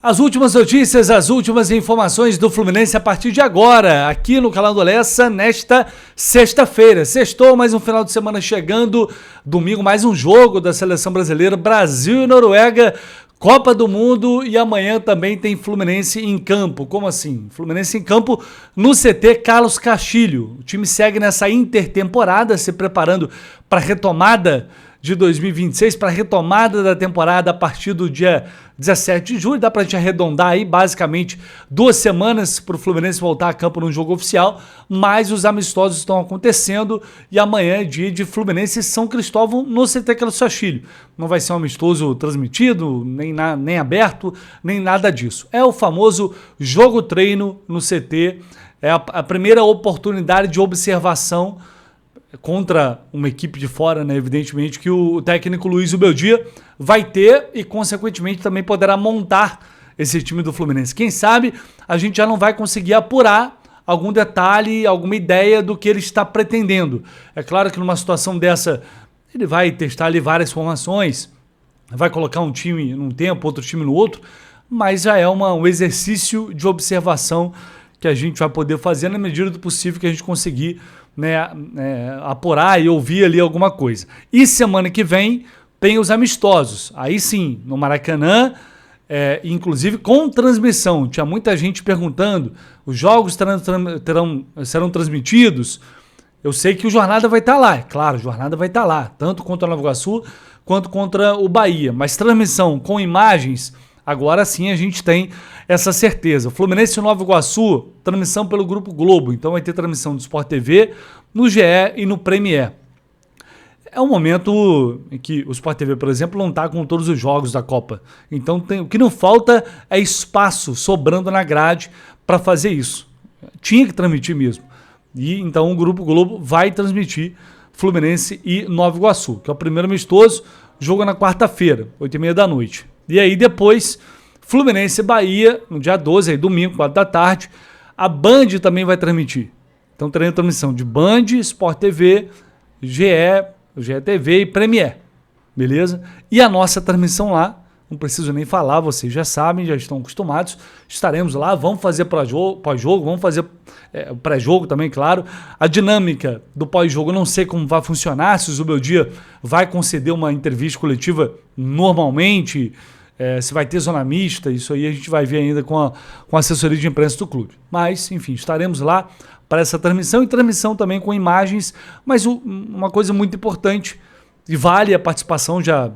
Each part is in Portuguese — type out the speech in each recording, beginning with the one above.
As últimas notícias, as últimas informações do Fluminense a partir de agora, aqui no Calando Lessa, nesta sexta-feira. Sextou, mais um final de semana chegando, domingo mais um jogo da Seleção Brasileira, Brasil e Noruega, Copa do Mundo, e amanhã também tem Fluminense em campo. Como assim? Fluminense em campo no CT Carlos Castilho. O time segue nessa intertemporada, se preparando para a retomada de 2026, para a retomada da temporada a partir do dia 17 de julho. Dá para a gente arredondar aí basicamente 2 semanas para o Fluminense voltar a campo no jogo oficial, mas os amistosos estão acontecendo e amanhã é dia de Fluminense e São Cristóvão no CT Carlos Castilho. Não vai ser um amistoso transmitido, nem aberto, nem nada disso. É o famoso jogo-treino no CT, é a primeira oportunidade de observação contra uma equipe de fora, né? Evidentemente que o técnico Luiz Ubeldia vai ter e, consequentemente, também poderá montar esse time do Fluminense. Quem sabe a gente já não vai conseguir apurar algum detalhe, alguma ideia do que ele está pretendendo. É claro que numa situação dessa, ele vai testar ali várias formações, vai colocar um time num tempo, outro time no outro, mas já é um exercício de observação que a gente vai poder fazer na medida do possível que a gente conseguir, né, apurar e ouvir ali alguma coisa. E semana que vem tem os amistosos. Aí sim, no Maracanã, inclusive com transmissão. Tinha muita gente perguntando, os jogos serão transmitidos? Eu sei que o Jornada vai estar lá, é claro, o Jornada vai estar lá, tanto contra o Nova Iguaçu quanto contra o Bahia. Mas transmissão com imagens, agora sim a gente tem essa certeza. Fluminense e Nova Iguaçu, transmissão pelo Grupo Globo. Então vai ter transmissão do Sport TV, no GE e no Premier. É um momento em que o Sport TV, por exemplo, não está com todos os jogos da Copa. Então o que não falta é espaço sobrando na grade para fazer isso. Tinha que transmitir mesmo. E então o Grupo Globo vai transmitir Fluminense e Nova Iguaçu, que é o primeiro amistoso, jogo na quarta-feira, 8h30 da noite. E aí depois, Fluminense e Bahia, no dia 12, aí domingo, 4 da tarde, a Band também vai transmitir. Então teremos transmissão de Band, Sport TV, GE TV e Premier, beleza? E a nossa transmissão lá, não preciso nem falar, vocês já sabem, já estão acostumados, estaremos lá, vamos fazer pós-jogo, vamos fazer pré-jogo também, claro. A dinâmica do pós-jogo, não sei como vai funcionar, se o Zubeldia vai conceder uma entrevista coletiva normalmente, se vai ter zona mista, isso aí a gente vai ver ainda com a assessoria de imprensa do clube. Mas, enfim, estaremos lá para essa transmissão e transmissão também com imagens, mas uma coisa muito importante, e vale a participação, já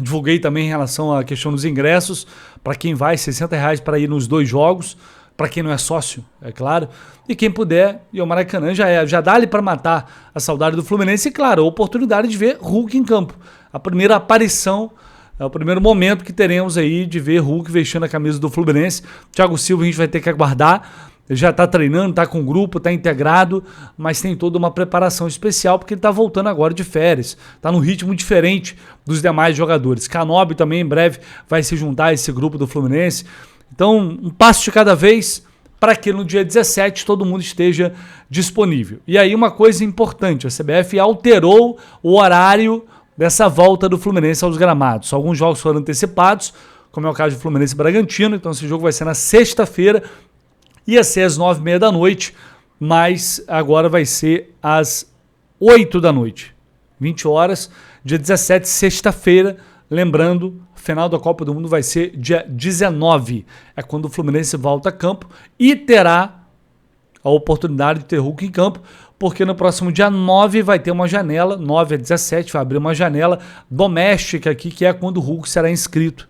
divulguei também em relação à questão dos ingressos, para quem vai, R$60 para ir nos 2 jogos, para quem não é sócio, é claro, e quem puder, e o Maracanã já dá ali para matar a saudade do Fluminense, e claro, a oportunidade de ver Hulk em campo, a primeira aparição, é o primeiro momento que teremos aí de ver Hulk vestindo a camisa do Fluminense. Thiago Silva a gente vai ter que aguardar, ele já está treinando, está com o grupo, está integrado, mas tem toda uma preparação especial porque ele está voltando agora de férias, está num ritmo diferente dos demais jogadores. Canóbio também em breve vai se juntar a esse grupo do Fluminense. Então, um passo de cada vez para que no dia 17 todo mundo esteja disponível. E aí uma coisa importante, a CBF alterou o horário dessa volta do Fluminense aos gramados. Alguns jogos foram antecipados, como é o caso do Fluminense e Bragantino, então esse jogo vai ser na sexta-feira, ia ser às 9h30 da noite, mas agora vai ser às 8 da noite, 20 horas, dia 17, sexta-feira. Lembrando, o final da Copa do Mundo vai ser dia 19, é quando o Fluminense volta a campo e terá a oportunidade de ter Hulk em campo, porque no próximo dia 9 vai ter uma janela, 9 a 17, vai abrir uma janela doméstica aqui, que é quando o Hulk será inscrito.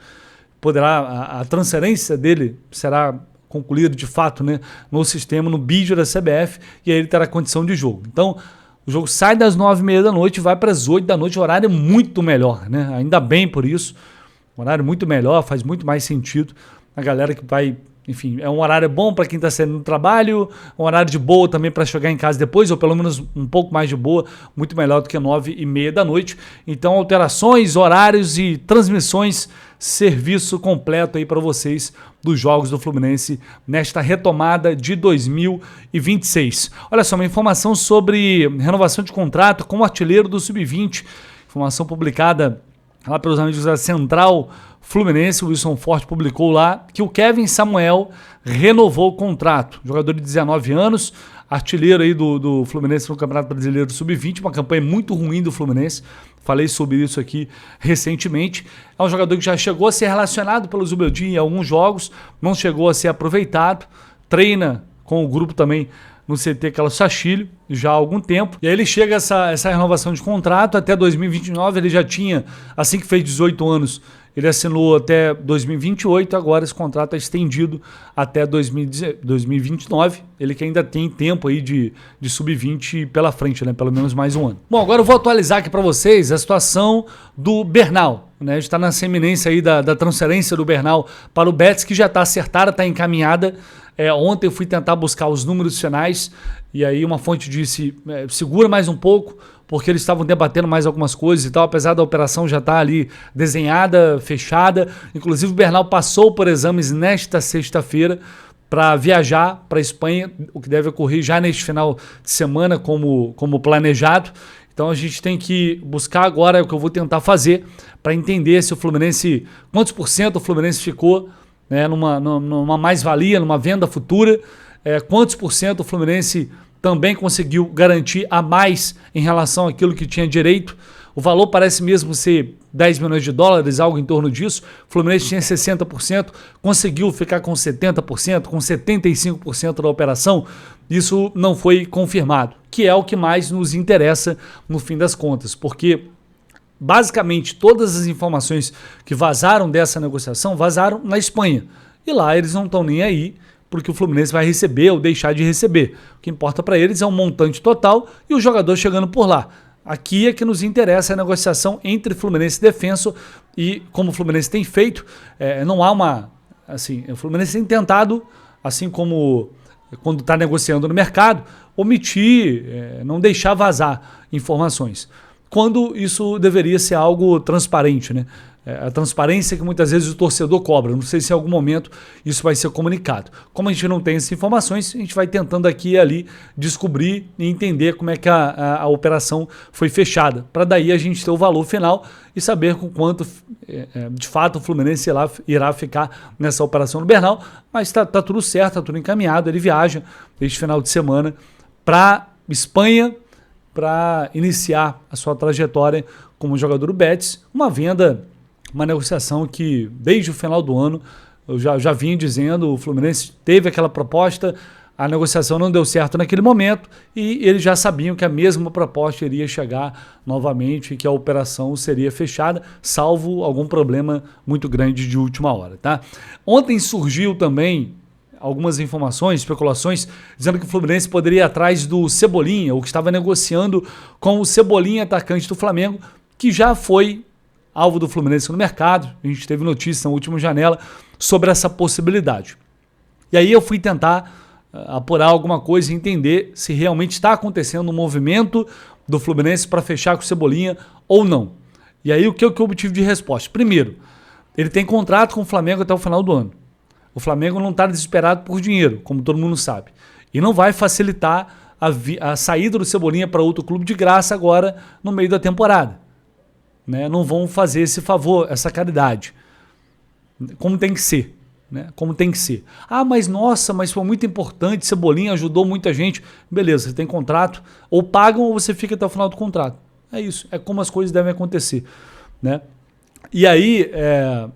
A transferência dele será concluída de fato, né, no sistema, no bid da CBF, e aí ele terá condição de jogo. Então, o jogo sai das 9h30 da noite e vai para as 8 da noite, horário muito melhor, né? Ainda bem por isso, horário muito melhor, faz muito mais sentido. A galera que vai, enfim, é um horário bom para quem está saindo no trabalho, um horário de boa também para chegar em casa depois, ou pelo menos um pouco mais de boa, muito melhor do que 9h30 da noite. Então, alterações, horários e transmissões, serviço completo aí para vocês dos jogos do Fluminense nesta retomada de 2026. Olha só, uma informação sobre renovação de contrato com o artilheiro do Sub-20, informação publicada lá pelos amigos da Central Fluminense, o Wilson Forte publicou lá que o Kevin Samuel renovou o contrato. Jogador de 19 anos, artilheiro aí do Fluminense no Campeonato Brasileiro Sub-20, uma campanha muito ruim do Fluminense. Falei sobre isso aqui recentemente. É um jogador que já chegou a ser relacionado pelo Zubeldia em alguns jogos, não chegou a ser aproveitado, treina com o grupo também no CT Carlos Sachilho já há algum tempo. E aí ele chega essa renovação de contrato até 2029, ele já tinha, assim que fez 18 anos, ele assinou até 2028, agora esse contrato é estendido até 2029. Ele que ainda tem tempo aí de sub-20 pela frente, né? Pelo menos mais um ano. Bom, agora eu vou atualizar aqui para vocês a situação do Bernal. Né? A gente está nessa iminência aí da transferência do Bernal para o Betis, que já está acertada, está encaminhada. Ontem eu fui tentar buscar os números finais e aí uma fonte disse, segura mais um pouco, porque eles estavam debatendo mais algumas coisas e tal, apesar da operação já estar ali desenhada, fechada. Inclusive o Bernal passou por exames nesta sexta-feira para viajar para a Espanha, o que deve ocorrer já neste final de semana como planejado. Então a gente tem que buscar agora, é o que eu vou tentar fazer, para entender se o Fluminense, quantos por cento o Fluminense ficou, né, numa mais-valia, numa venda futura, quantos por cento o Fluminense também conseguiu garantir a mais em relação àquilo que tinha direito. O valor parece mesmo ser 10 milhões de dólares, algo em torno disso. O Fluminense tinha 60%, conseguiu ficar com 70%, com 75% da operação. Isso não foi confirmado, que é o que mais nos interessa no fim das contas, porque basicamente todas as informações que vazaram dessa negociação vazaram na Espanha. E lá eles não estão nem aí porque o Fluminense vai receber ou deixar de receber. O que importa para eles é um montante total e o jogador chegando por lá. Aqui é que nos interessa a negociação entre Fluminense e Defensa, e como o Fluminense tem feito, não há uma... Assim, o Fluminense tem tentado, assim como quando está negociando no mercado, omitir, não deixar vazar informações, quando isso deveria ser algo transparente, né? A transparência que muitas vezes o torcedor cobra. Não sei se em algum momento isso vai ser comunicado. Como a gente não tem essas informações, a gente vai tentando aqui e ali descobrir e entender como é que a operação foi fechada, para daí a gente ter o valor final e saber com quanto de fato o Fluminense irá ficar nessa operação no Bernal. Mas tá tudo certo, tá tudo encaminhado. Ele viaja este final de semana para Espanha para iniciar a sua trajetória como jogador do Betis. Uma negociação que desde o final do ano eu já vinha dizendo, o Fluminense teve aquela proposta, a negociação não deu certo naquele momento e eles já sabiam que a mesma proposta iria chegar novamente e que a operação seria fechada, salvo algum problema muito grande de última hora, tá? Ontem surgiu também algumas informações, especulações, dizendo que o Fluminense poderia ir atrás do Cebolinha, ou que estava negociando com o Cebolinha, atacante do Flamengo, que já foi alvo do Fluminense no mercado. A gente teve notícia na última janela sobre essa possibilidade. E aí eu fui tentar apurar alguma coisa e entender se realmente está acontecendo um movimento do Fluminense para fechar com o Cebolinha ou não. E aí o que eu obtive de resposta? Primeiro, ele tem contrato com o Flamengo até o final do ano. O Flamengo não está desesperado por dinheiro, como todo mundo sabe. E não vai facilitar a saída do Cebolinha para outro clube de graça agora no meio da temporada. Né? Não vão fazer esse favor, essa caridade. Como tem que ser. Né? Como tem que ser. Ah, mas nossa, mas foi muito importante, Cebolinha ajudou muita gente. Beleza, você tem contrato, ou pagam ou você fica até o final do contrato. É isso, é como as coisas devem acontecer. Né? E aí,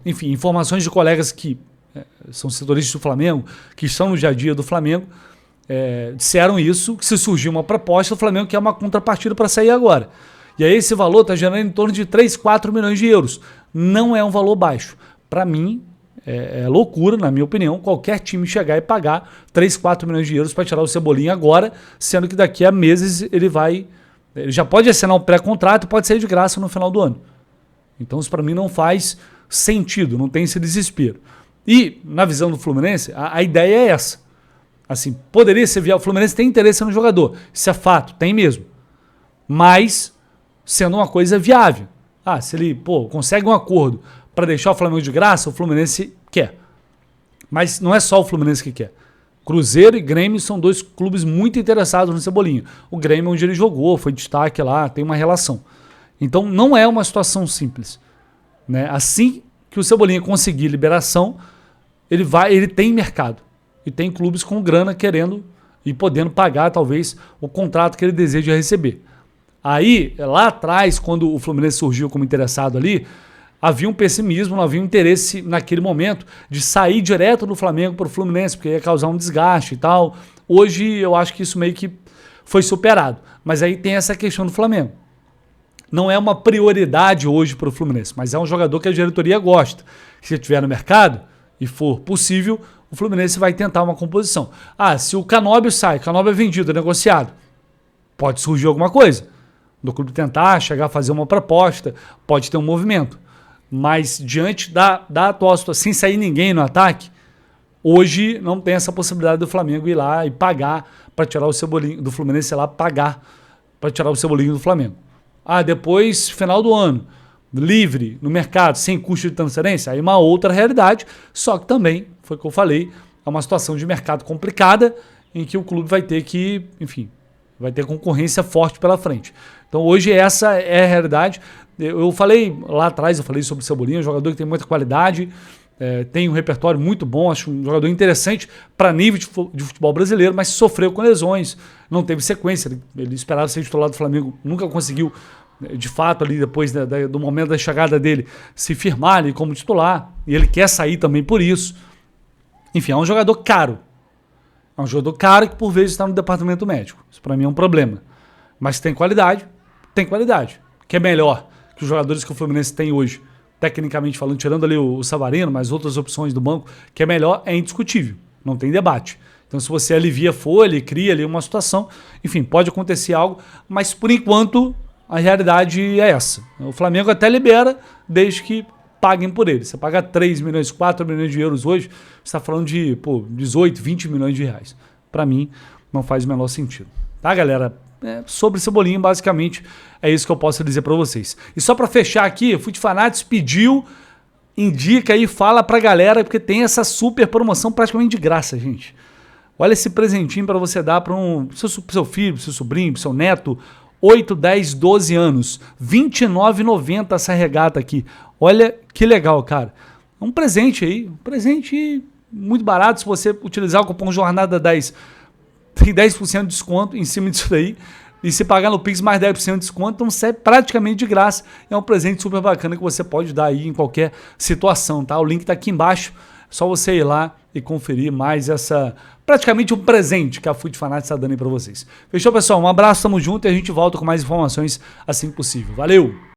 enfim, informações de colegas que são setoristas do Flamengo, que estão no dia a dia do Flamengo, disseram isso, que se surgir uma proposta, o Flamengo quer uma contrapartida para sair agora. E aí esse valor está gerando em torno de 3, 4 milhões de euros. Não é um valor baixo. Para mim, é loucura, na minha opinião, qualquer time chegar e pagar 3, 4 milhões de euros para tirar o Cebolinha agora, sendo que daqui a meses ele já pode assinar um pré-contrato e pode sair de graça no final do ano. Então isso para mim não faz sentido, não tem esse desespero. E na visão do Fluminense, a ideia é essa. Assim, poderia ser viável. O Fluminense tem interesse no jogador. Isso é fato, tem mesmo. Mas sendo uma coisa viável. Se ele consegue um acordo para deixar o Flamengo de graça, o Fluminense quer. Mas não é só o Fluminense que quer. Cruzeiro e Grêmio são dois clubes muito interessados no Cebolinha. O Grêmio é onde ele jogou, foi destaque lá, tem uma relação. Então não é uma situação simples. né? Assim que o Cebolinha conseguir liberação, ele tem mercado. E tem clubes com grana querendo e podendo pagar, talvez, o contrato que ele deseja receber. Aí, lá atrás, quando o Fluminense surgiu como interessado ali, havia um pessimismo, não havia um interesse naquele momento de sair direto do Flamengo para o Fluminense, porque ia causar um desgaste e tal. Hoje, eu acho que isso meio que foi superado. Mas aí tem essa questão do Flamengo. Não é uma prioridade hoje para o Fluminense, mas é um jogador que a diretoria gosta. Se estiver no mercado e for possível, o Fluminense vai tentar uma composição. Se o Canóbio sai, o Canóbio é vendido, é negociado, pode surgir alguma coisa. Do clube tentar chegar a fazer uma proposta, pode ter um movimento. Mas diante da atual situação, sem sair ninguém no ataque, hoje não tem essa possibilidade do Flamengo ir lá e pagar para tirar o Cebolinha, do Fluminense ir lá pagar para tirar o Cebolinha do Flamengo. Depois, final do ano, livre, no mercado, sem custo de transferência, aí uma outra realidade, só que também, foi o que eu falei, é uma situação de mercado complicada, em que o clube vai ter que, enfim, vai ter concorrência forte pela frente. Então hoje essa é a realidade. Eu falei lá atrás, eu falei sobre o Cebolinha, um jogador que tem muita qualidade, tem um repertório muito bom, acho um jogador interessante para nível de futebol brasileiro, mas sofreu com lesões, não teve sequência, ele esperava ser titular do Flamengo, nunca conseguiu, de fato, ali depois do momento da chegada dele, se firmar ali como titular, e ele quer sair também por isso. Enfim, é um jogador caro. É um jogador caro que por vezes está no departamento médico. Isso para mim é um problema. Mas tem qualidade, tem qualidade. Que é melhor que os jogadores que o Fluminense tem hoje, tecnicamente falando, tirando ali o Savarino, mas outras opções do banco, que é melhor, é indiscutível. Não tem debate. Então se você alivia a folha e cria ali uma situação, enfim, pode acontecer algo, mas por enquanto a realidade é essa. O Flamengo até libera, desde que paguem por ele. Você paga 3 milhões, 4 milhões de euros hoje, você está falando de 18, 20 milhões de reais. Para mim, não faz o menor sentido. Tá, galera? Sobre Cebolinha, basicamente, é isso que eu posso dizer para vocês. E só para fechar aqui, o Fute Fanatics pediu, indica aí, fala pra galera, porque tem essa super promoção praticamente de graça, gente. Olha esse presentinho para você dar para seu filho, pro seu sobrinho, pro seu neto, 8, 10, 12 anos, R$29,90 essa regata aqui. Olha que legal, cara. Um presente aí, um presente muito barato. Se você utilizar o cupom Jornada 10, tem 10% de desconto em cima disso daí. E se pagar no Pix, mais 10% de desconto, então sai praticamente de graça. É um presente super bacana que você pode dar aí em qualquer situação, tá? O link tá aqui embaixo. É só você ir lá e conferir mais essa... praticamente um presente que a Fute Fanatics está dando aí para vocês. Fechou, pessoal? Um abraço, tamo junto e a gente volta com mais informações assim que possível. Valeu!